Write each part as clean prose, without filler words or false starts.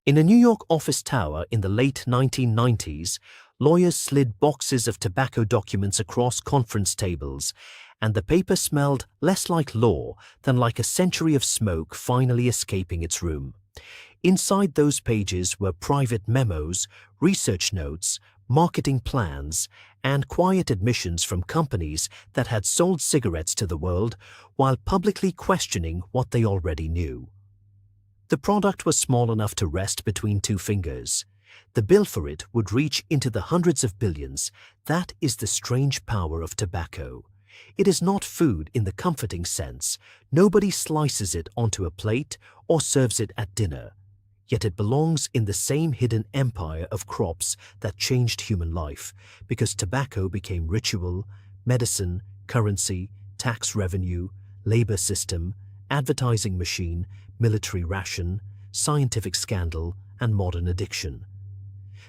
In a New York office tower in the late 1990s, lawyers slid boxes of tobacco documents across conference tables, and the paper smelled less like law than like a century of smoke finally escaping its room. Inside those pages were private memos, research notes, marketing plans, and quiet admissions from companies that had sold cigarettes to the world while publicly questioning what they already knew. The product was small enough to rest between two fingers. The bill for it would reach into the hundreds of billions. That is the strange power of tobacco. It is not food in the comforting sense. Nobody slices it onto a plate or serves it at dinner. Yet it belongs in the same hidden empire of crops that changed human life, because tobacco became ritual, medicine, currency, tax revenue, labor system, advertising machine, military ration, scientific scandal, and modern addiction.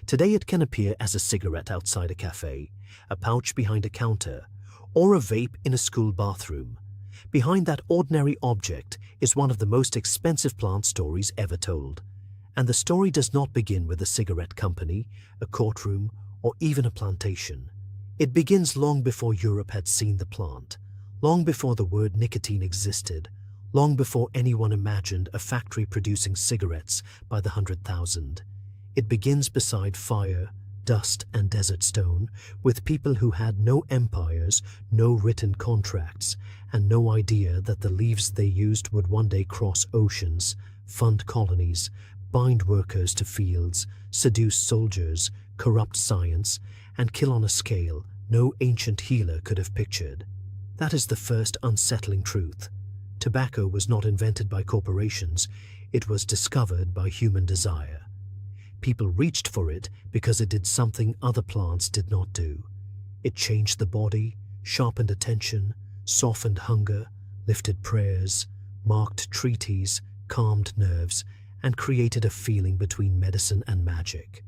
Today it can appear as a cigarette outside a cafe, a pouch behind a counter, or a vape in a school bathroom. Behind that ordinary object is one of the most expensive plant stories ever told. And the story does not begin with a cigarette company, a courtroom, or even a plantation. It begins long before Europe had seen the plant, long before the word nicotine existed, long before anyone imagined a factory producing cigarettes by the 100,000. It begins beside fire, dust, and desert stone, with people who had no empires, no written contracts, and no idea that the leaves they used would one day cross oceans, fund colonies, bind workers to fields, seduce soldiers, corrupt science, and kill on a scale no ancient healer could have pictured. That is the first unsettling truth. Tobacco was not invented by corporations, it was discovered by human desire. People reached for it because it did something other plants did not do. It changed the body, sharpened attention, softened hunger, lifted prayers, marked treaties, calmed nerves, and created a feeling between medicine and magic.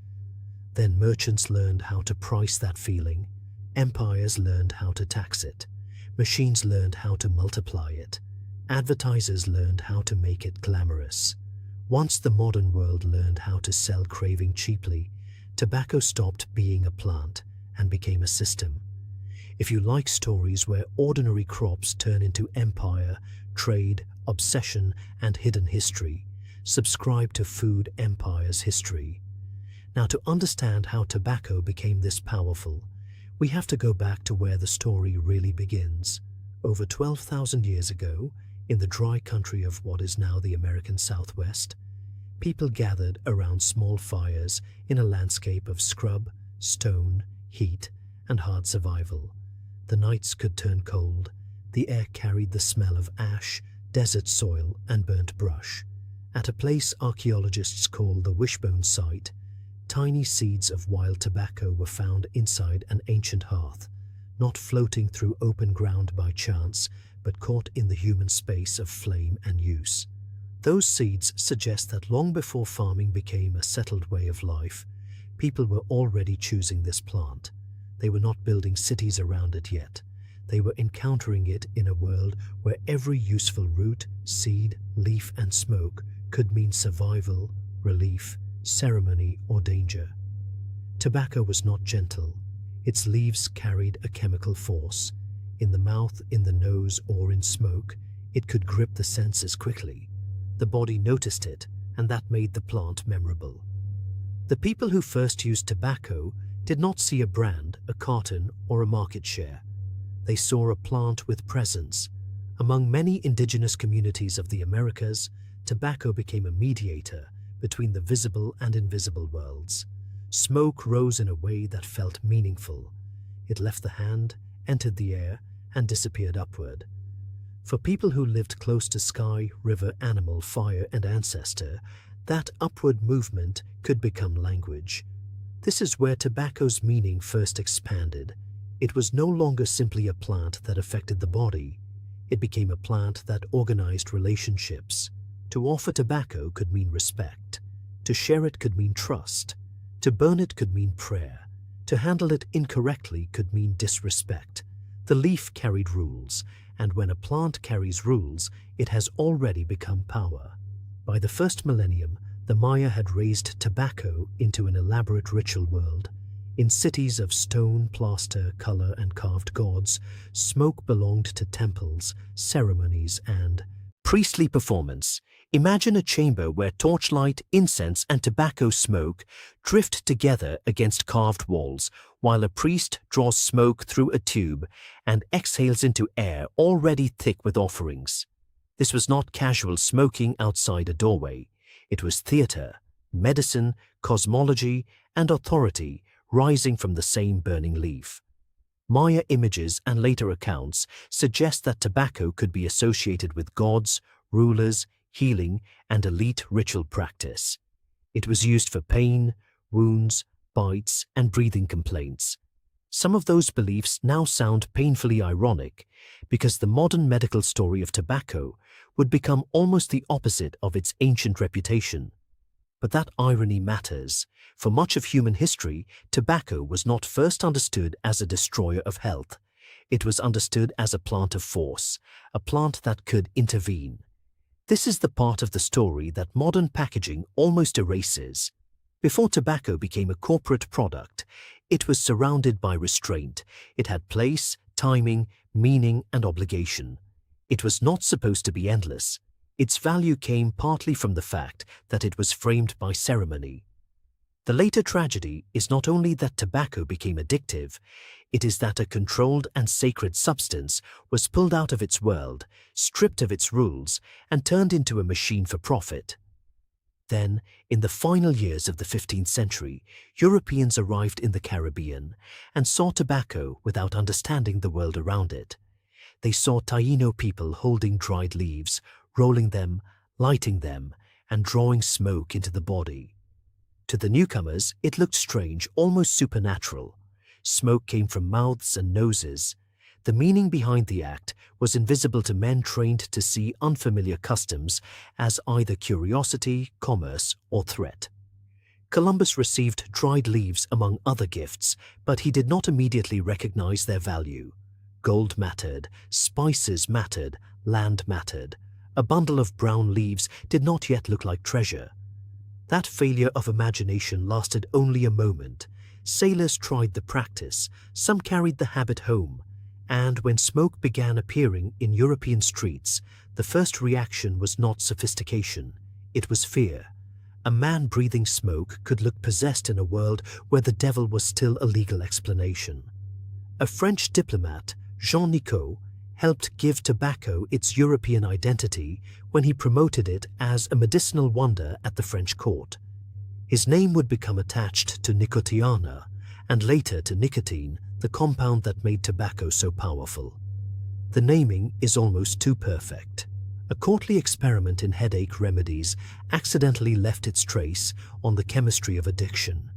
Then merchants learned how to price that feeling, empires learned how to tax it, machines learned how to multiply it, advertisers learned how to make it glamorous. Once the modern world learned how to sell craving cheaply, tobacco stopped being a plant and became a system. If you like stories where ordinary crops turn into empire, trade, obsession, and hidden history, subscribe to Food Empire's history. Now, to understand how tobacco became this powerful, we have to go back to where the story really begins. Over 12,000 years ago, in the dry country of what is now the American Southwest, people gathered around small fires in a landscape of scrub, stone, heat, and hard survival. The nights could turn cold. The air carried the smell of ash, desert soil, and burnt brush. At a place archaeologists call the Wishbone Site, tiny seeds of wild tobacco were found inside an ancient hearth, not floating through open ground by chance, but caught in the human space of flame and use. Those seeds suggest that long before farming became a settled way of life, people were already choosing this plant. They were not building cities around it yet. They were encountering it in a world where every useful root, seed, leaf, and smoke could mean survival, relief, ceremony, or danger. Tobacco was not gentle. Its leaves carried a chemical force. In the mouth, in the nose, or in smoke, it could grip the senses quickly. The body noticed it, and that made the plant memorable. The people who first used tobacco did not see a brand, a carton, or a market share. They saw a plant with presence. Among many indigenous communities of the Americas, tobacco became a mediator between the visible and invisible worlds. Smoke rose in a way that felt meaningful. It left the hand, entered the air, and disappeared upward. For people who lived close to sky, river, animal, fire, and ancestor, that upward movement could become language. This is where tobacco's meaning first expanded. It was no longer simply a plant that affected the body. It became a plant that organized relationships. To offer tobacco could mean respect. To share it could mean trust. To burn it could mean prayer. To handle it incorrectly could mean disrespect. The leaf carried rules, and when a plant carries rules, it has already become power. By the first millennium, The Maya had raised tobacco into an elaborate ritual world. In cities of stone, plaster, color, and carved gods, smoke belonged to temples, ceremonies, and priestly performance. Imagine a chamber where torchlight, incense, and tobacco smoke drift together against carved walls, while a priest draws smoke through a tube and exhales into air already thick with offerings. This was not casual smoking outside a doorway. It was theater, medicine, cosmology, and authority rising from the same burning leaf. Maya images and later accounts suggest that tobacco could be associated with gods, rulers, healing, and elite ritual practice. It was used for pain, wounds, bites, and breathing complaints. Some of those beliefs now sound painfully ironic because the modern medical story of tobacco would become almost the opposite of its ancient reputation. But that irony matters. For much of human history, tobacco was not first understood as a destroyer of health. It was understood as a plant of force, a plant that could intervene. This is the part of the story that modern packaging almost erases. Before tobacco became a corporate product, it was surrounded by restraint. It had place, timing, meaning, and obligation. It was not supposed to be endless. Its value came partly from the fact that it was framed by ceremony. The later tragedy is not only that tobacco became addictive, it is that a controlled and sacred substance was pulled out of its world, stripped of its rules, and turned into a machine for profit. Then, in the final years of the 15th century, Europeans arrived in the Caribbean and saw tobacco without understanding the world around it. They saw Taino people holding dried leaves, rolling them, lighting them, and drawing smoke into the body. To the newcomers, it looked strange, almost supernatural. Smoke came from mouths and noses. The meaning behind the act was invisible to men trained to see unfamiliar customs as either curiosity, commerce, or threat. Columbus received dried leaves among other gifts, but he did not immediately recognize their value. Gold mattered, spices mattered, land mattered. A bundle of brown leaves did not yet look like treasure. That failure of imagination lasted only a moment. Sailors tried the practice, some carried the habit home, and when smoke began appearing in European streets, the first reaction was not sophistication, it was fear. A man breathing smoke could look possessed in a world where the devil was still a legal explanation. A French diplomat, Jean Nicot, helped give tobacco its European identity when he promoted it as a medicinal wonder at the French court. His name would become attached to nicotiana and later to nicotine, the compound that made tobacco so powerful. The naming is almost too perfect. A courtly experiment in headache remedies accidentally left its trace on the chemistry of addiction.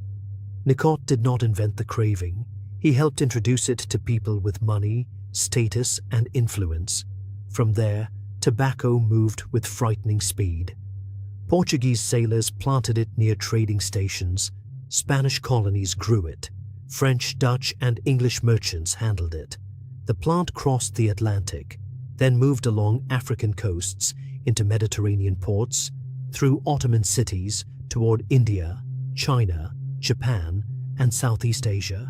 Nicot did not invent the craving. He helped introduce it to people with money, status, and influence. From there, tobacco moved with frightening speed. Portuguese sailors planted it near trading stations. Spanish colonies grew it. French, Dutch, and English merchants handled it. The plant crossed the Atlantic, then moved along African coasts into Mediterranean ports, through Ottoman cities toward India, China, Japan, and Southeast Asia.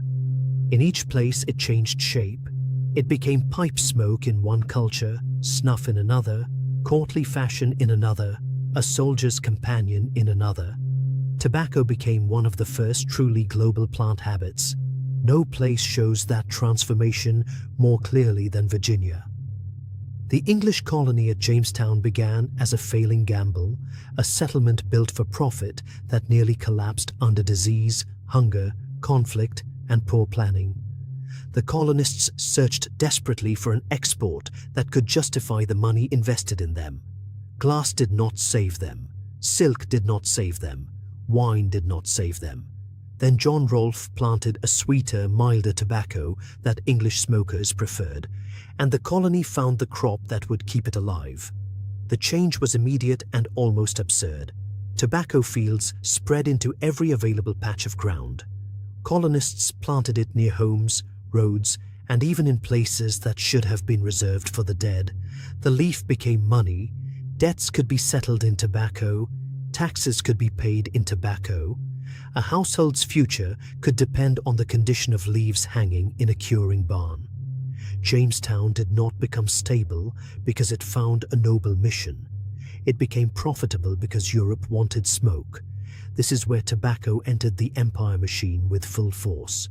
In each place it changed shape. It became pipe smoke in one culture, snuff in another, courtly fashion in another, a soldier's companion in another. Tobacco became one of the first truly global plant habits. No place shows that transformation more clearly than Virginia. The English colony at Jamestown began as a failing gamble, a settlement built for profit that nearly collapsed under disease, hunger, conflict, and poor planning. The colonists searched desperately for an export that could justify the money invested in them. Glass did not save them. Silk did not save them. Wine did not save them. Then John Rolfe planted a sweeter, milder tobacco that English smokers preferred, and the colony found the crop that would keep it alive. The change was immediate and almost absurd. Tobacco fields spread into every available patch of ground. Colonists planted it near homes, roads, and even in places that should have been reserved for the dead. The leaf became money. Debts could be settled in tobacco. taxes could be paid in tobacco, a household's future could depend on the condition of leaves hanging in a curing barn. Jamestown did not become stable because it found a noble mission. It became profitable because Europe wanted smoke. This is where tobacco entered the empire machine with full force.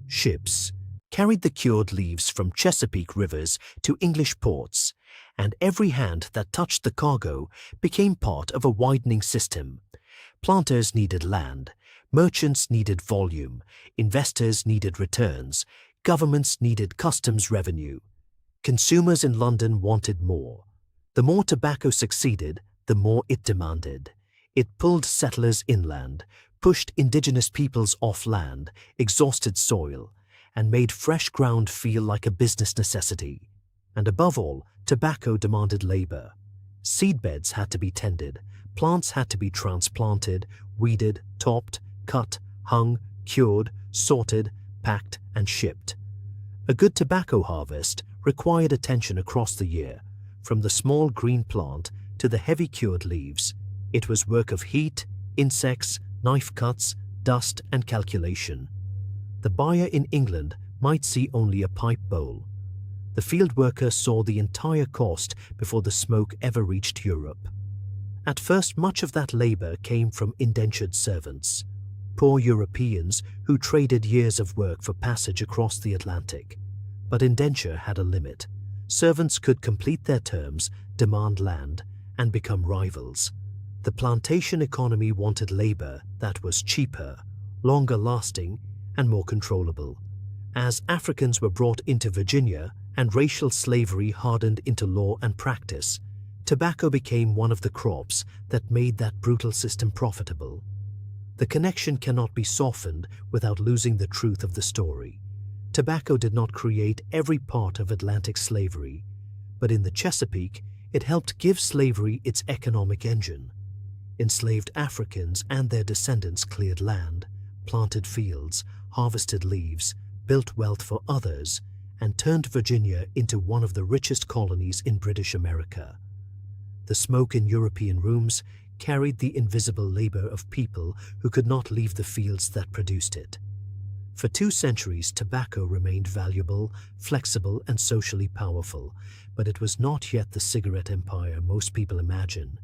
Ships carried the cured leaves from Chesapeake rivers to English ports, and every hand that touched the cargo became part of a widening system. Planters needed land, merchants needed volume, investors needed returns, governments needed customs revenue. Consumers in London wanted more. The more tobacco succeeded, the more it demanded. It pulled settlers inland, pushed indigenous peoples off land, exhausted soil, and made fresh ground feel like a business necessity. And above all, tobacco demanded labor. Seedbeds had to be tended, plants had to be transplanted, weeded, topped, cut, hung, cured, sorted, packed, and shipped. A good tobacco harvest required attention across the year, from the small green plant to the heavy cured leaves. It was work of heat, insects, knife cuts, dust, and calculation. The buyer in England might see only a pipe bowl. The field worker saw the entire cost before the smoke ever reached Europe. At first, much of that labor came from indentured servants, poor Europeans who traded years of work for passage across the Atlantic. But indenture had a limit. Servants could complete their terms, demand land, and become rivals. The plantation economy wanted labor that was cheaper, longer lasting, and more controllable. As Africans were brought into Virginia and racial slavery hardened into law and practice, tobacco became one of the crops that made that brutal system profitable. The connection cannot be softened without losing the truth of the story. Tobacco did not create every part of Atlantic slavery, but in the Chesapeake, it helped give slavery its economic engine. Enslaved Africans and their descendants cleared land, planted fields, harvested leaves, built wealth for others, and turned Virginia into one of the richest colonies in British America. The smoke in European rooms carried the invisible labor of people who could not leave the fields that produced it. For 2 centuries, tobacco remained valuable, flexible, and socially powerful, but it was not yet the cigarette empire most people imagine.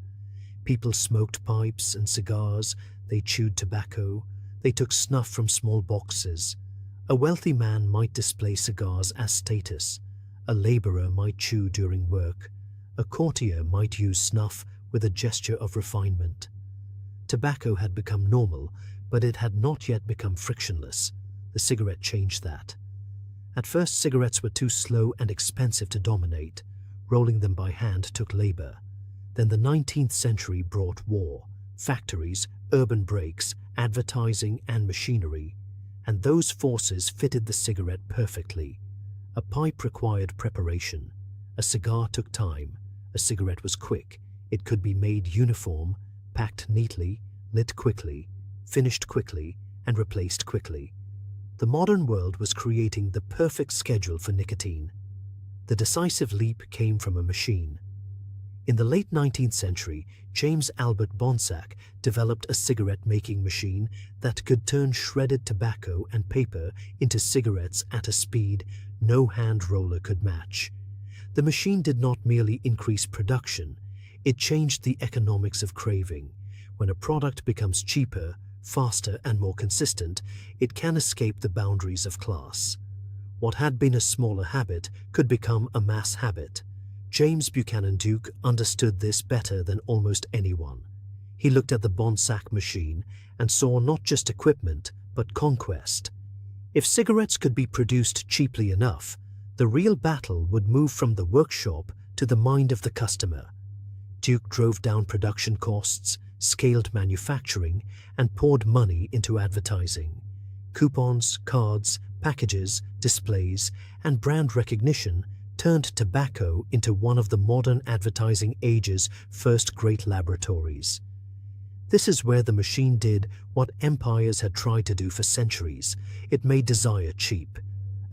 People smoked pipes and cigars, they chewed tobacco, they took snuff from small boxes. A wealthy man might display cigars as status, a laborer might chew during work, a courtier might use snuff with a gesture of refinement. Tobacco had become normal, but it had not yet become frictionless. The cigarette changed that. At first, cigarettes were too slow and expensive to dominate. Rolling them by hand took labor. Then the 19th century brought war, factories, urban breaks, advertising, and machinery, and those forces fitted the cigarette perfectly. A pipe required preparation. A cigar took time. A cigarette was quick. It could be made uniform, packed neatly, lit quickly, finished quickly, and replaced quickly. The modern world was creating the perfect schedule for nicotine. The decisive leap came from a machine. In the late 19th century, James Albert Bonsack developed a cigarette-making machine that could turn shredded tobacco and paper into cigarettes at a speed no hand roller could match. The machine did not merely increase production, it changed the economics of craving. When a product becomes cheaper, faster, and more consistent, it can escape the boundaries of class. What had been a smaller habit could become a mass habit. James Buchanan Duke understood this better than almost anyone. He looked at the Bonsack machine and saw not just equipment, but conquest. If cigarettes could be produced cheaply enough, the real battle would move from the workshop to the mind of the customer. Duke drove down production costs, scaled manufacturing, and poured money into advertising. Coupons, cards, packages, displays, and brand recognition turned tobacco into one of the modern advertising age's first great laboratories. This is where the machine did what empires had tried to do for centuries. It made desire cheap.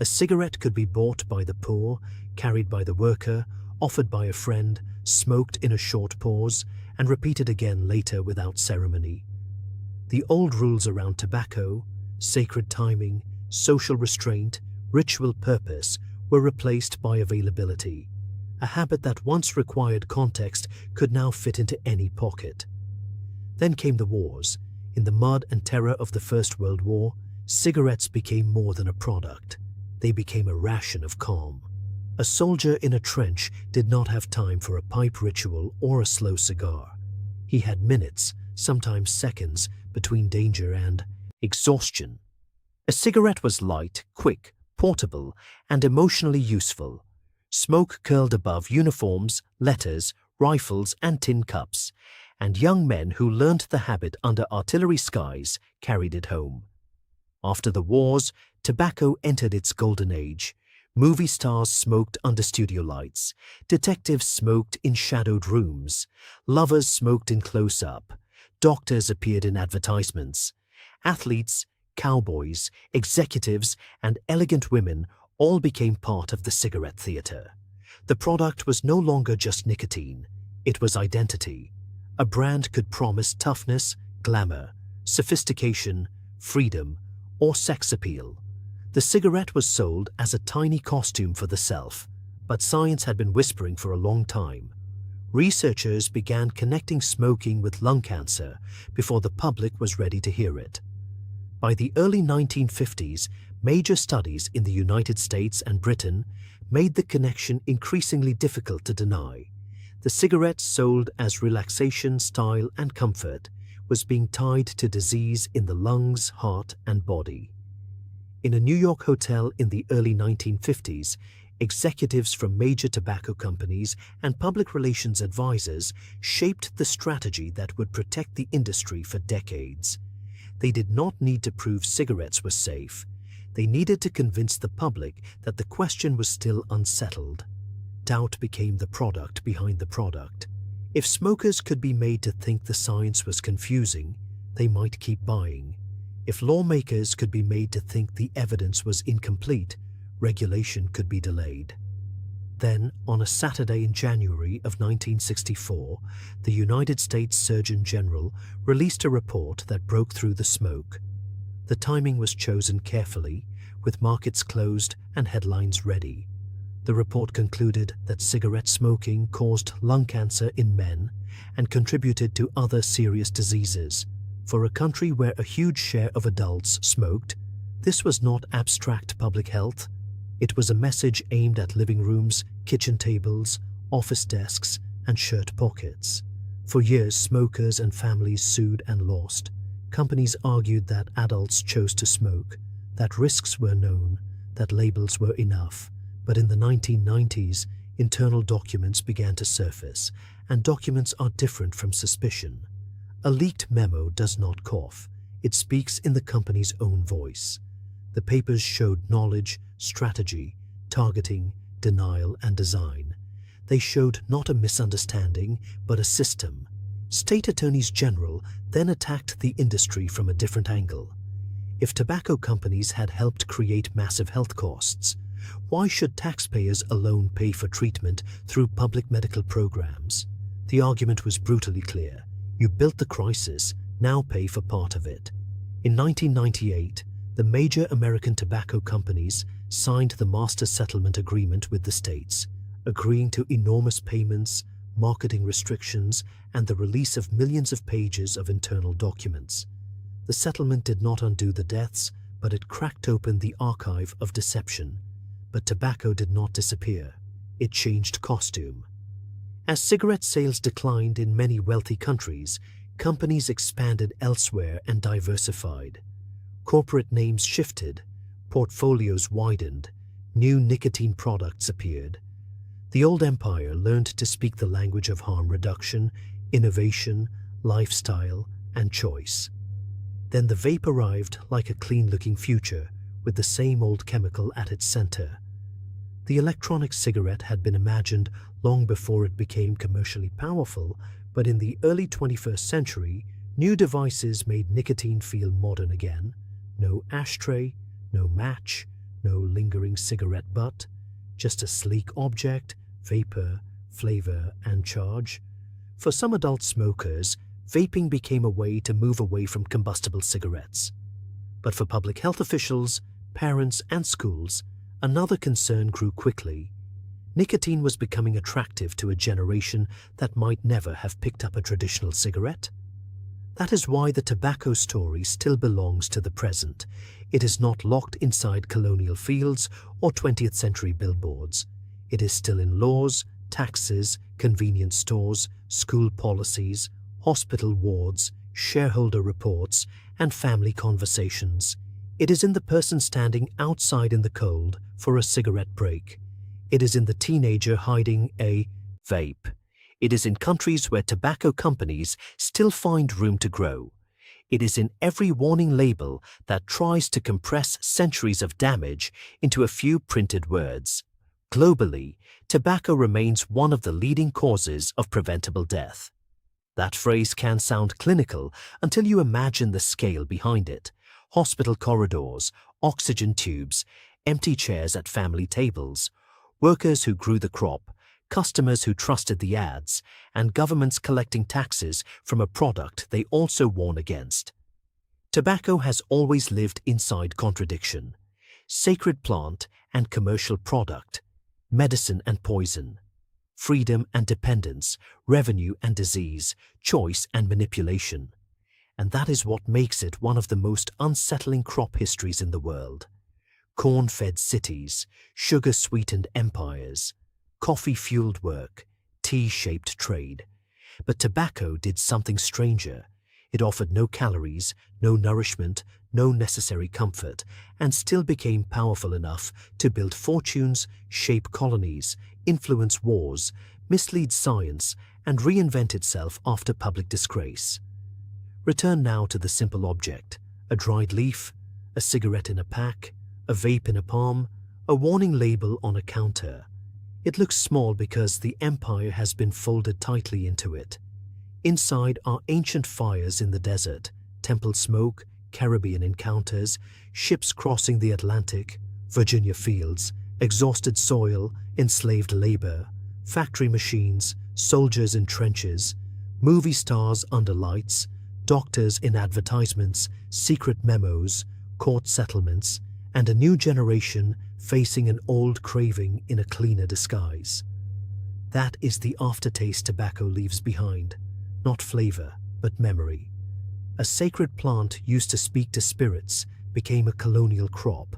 A cigarette could be bought by the poor, carried by the worker, offered by a friend, smoked in a short pause, and repeated again later without ceremony. The old rules around tobacco, sacred timing, social restraint, ritual purpose were replaced by availability. A habit that once required context could now fit into any pocket. Then came the wars. In the mud and terror of the First World War, cigarettes became more than a product. They became a ration of calm. A soldier in a trench did not have time for a pipe ritual or a slow cigar. He had minutes, sometimes seconds, between danger and exhaustion. A cigarette was light, quick, portable, and emotionally useful. Smoke curled above uniforms, letters, rifles, and tin cups, and young men who learnt the habit under artillery skies carried it home. After the wars, tobacco entered its golden age. Movie stars smoked under studio lights. Detectives smoked in shadowed rooms. Lovers smoked in close-up. Doctors appeared in advertisements. Athletes, cowboys, executives, and elegant women all became part of the cigarette theater. The product was no longer just nicotine. It was identity. A brand could promise toughness, glamour, sophistication, freedom, or sex appeal. The cigarette was sold as a tiny costume for the self, but science had been whispering for a long time. Researchers began connecting smoking with lung cancer before the public was ready to hear it. By the early 1950s, major studies in the United States and Britain made the connection increasingly difficult to deny. The cigarette, sold as relaxation, style, and comfort, was being tied to disease in the lungs, heart, and body. In a New York hotel in the early 1950s, executives from major tobacco companies and public relations advisors shaped the strategy that would protect the industry for decades. They did not need to prove cigarettes were safe. They needed to convince the public that the question was still unsettled. Doubt became the product behind the product. If smokers could be made to think the science was confusing, they might keep buying. If lawmakers could be made to think the evidence was incomplete, regulation could be delayed. Then, on a Saturday in January of 1964, the United States Surgeon General released a report that broke through the smoke. The timing was chosen carefully, with markets closed and headlines ready. The report concluded that cigarette smoking caused lung cancer in men and contributed to other serious diseases. For a country where a huge share of adults smoked, this was not abstract public health. It was a message aimed at living rooms, kitchen tables, office desks, and shirt pockets. For years, smokers and families sued and lost. Companies argued that adults chose to smoke, that risks were known, that labels were enough. But in the 1990s, internal documents began to surface, and documents are different from suspicion. A leaked memo does not cough. It speaks in the company's own voice. The papers showed knowledge, strategy, targeting, denial, and design. They showed not a misunderstanding, but a system. State attorneys general then attacked the industry from a different angle. If tobacco companies had helped create massive health costs, why should taxpayers alone pay for treatment through public medical programs? The argument was brutally clear. You built the crisis, now pay for part of it. In 1998, the major American tobacco companies signed the Master Settlement Agreement with the states, agreeing to enormous payments, marketing restrictions, and the release of millions of pages of internal documents. The settlement did not undo the deaths, but it cracked open the archive of deception. But tobacco did not disappear. It changed costume. As cigarette sales declined in many wealthy countries, companies expanded elsewhere and diversified. Corporate names shifted, portfolios widened, new nicotine products appeared. The old empire learned to speak the language of harm reduction, innovation, lifestyle, and choice. Then the vape arrived like a clean-looking future, with the same old chemical at its center. The electronic cigarette had been imagined long before it became commercially powerful, but in the early 21st century, new devices made nicotine feel modern again. No ashtray, no match, no lingering cigarette butt, just a sleek object, vapor, flavor, and charge. For some adult smokers, vaping became a way to move away from combustible cigarettes. But for public health officials, parents, and schools, another concern grew quickly. Nicotine was becoming attractive to a generation that might never have picked up a traditional cigarette. That is why the tobacco story still belongs to the present. It is not locked inside colonial fields or 20th century billboards. It is still in laws, taxes, convenience stores, school policies, hospital wards, shareholder reports, and family conversations. It is in the person standing outside in the cold for a cigarette break. It is in the teenager hiding a vape. It is in countries where tobacco companies still find room to grow. It is in every warning label that tries to compress centuries of damage into a few printed words. Globally, tobacco remains one of the leading causes of preventable death. That phrase can sound clinical until you imagine the scale behind it. Hospital corridors, oxygen tubes, empty chairs at family tables, workers who grew the crop, customers who trusted the ads, and governments collecting taxes from a product they also warn against. Tobacco has always lived inside contradiction. Sacred plant and commercial product, medicine and poison, freedom and dependence, revenue and disease, choice and manipulation. And that is what makes it one of the most unsettling crop histories in the world. Corn-fed cities, sugar-sweetened empires, coffee-fueled work, tea-shaped trade. But tobacco did something stranger. It offered no calories, no nourishment, no necessary comfort, and still became powerful enough to build fortunes, shape colonies, influence wars, mislead science, and reinvent itself after public disgrace. Return now to the simple object: a dried leaf, a cigarette in a pack, a vape in a palm, a warning label on a counter. It looks small because the empire has been folded tightly into it. Inside are ancient fires in the desert, temple smoke, Caribbean encounters, ships crossing the Atlantic, Virginia fields, exhausted soil, enslaved labor, factory machines, soldiers in trenches, movie stars under lights, doctors in advertisements, secret memos, court settlements, and a new generation facing an old craving in a cleaner disguise. That is the aftertaste tobacco leaves behind, not flavor, but memory. A sacred plant used to speak to spirits became a colonial crop,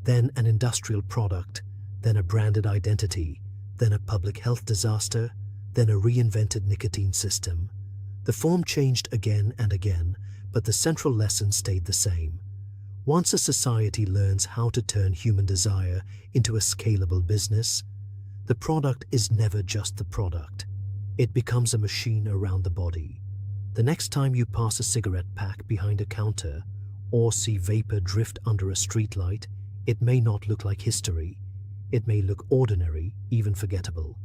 then an industrial product, then a branded identity, then a public health disaster, then a reinvented nicotine system. The form changed again and again, but the central lesson stayed the same. Once a society learns how to turn human desire into a scalable business, the product is never just the product. It becomes a machine around the body. The next time you pass a cigarette pack behind a counter or see vapor drift under a streetlight, it may not look like history. It may look ordinary, even forgettable.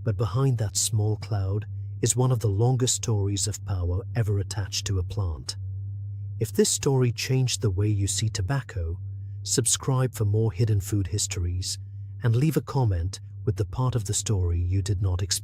But behind that small cloud is one of the longest stories of power ever attached to a plant. If this story changed the way you see tobacco, subscribe for more hidden food histories and leave a comment with the part of the story you did not expect.